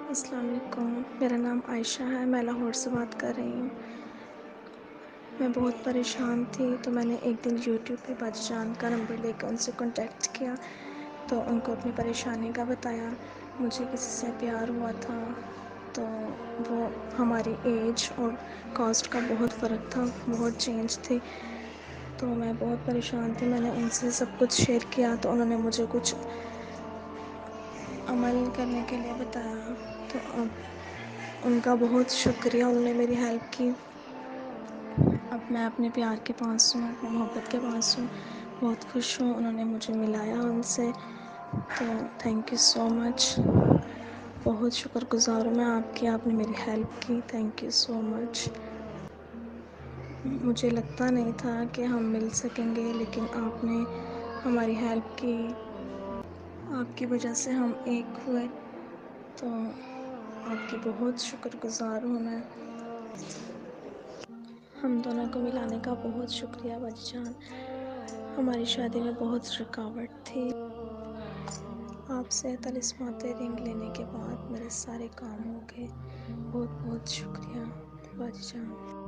السلام علیکم، میرا نام عائشہ ہے، میں لاہور سے بات کر رہی ہوں۔ میں بہت پریشان تھی تو میں نے ایک دن یوٹیوب پہ باجی جان کا نمبر لے کے ان سے کانٹیکٹ کیا تو ان کو اپنی پریشانی کا بتایا۔ مجھے کسی سے پیار ہوا تھا تو وہ ہماری ایج اور کاسٹ کا بہت فرق تھا، بہت چینج تھی، تو میں بہت پریشان تھی۔ میں نے ان سے سب کچھ شیئر کیا تو انہوں نے مجھے کچھ عمل کرنے کے لیے بتایا، تو اب ان کا بہت شکریہ، انہوں نے میری ہیلپ کی۔ اب میں اپنے پیار کے پاس ہوں، اپنے محبت کے پاس ہوں، بہت خوش ہوں۔ انہوں نے مجھے ملایا ان سے، تو تھینک یو سو مچ، بہت شکر گزار ہوں میں آپ کی، آپ نے میری ہیلپ کی، تھینک یو سو مچ۔ مجھے لگتا نہیں تھا کہ ہم مل سکیں گے، لیکن آپ نے ہماری ہیلپ کی، آپ کی وجہ سے ہم ایک ہوئے، تو آپ کی بہت شکر گزار ہوں میں۔ ہم دونوں کو ملانے کا بہت شکریہ باجی جان، ہماری شادی میں بہت رکاوٹ تھی، آپ سے طلسمات رنگ لینے کے بعد میرے سارے کام ہو گئے، بہت بہت شکریہ باجی جان۔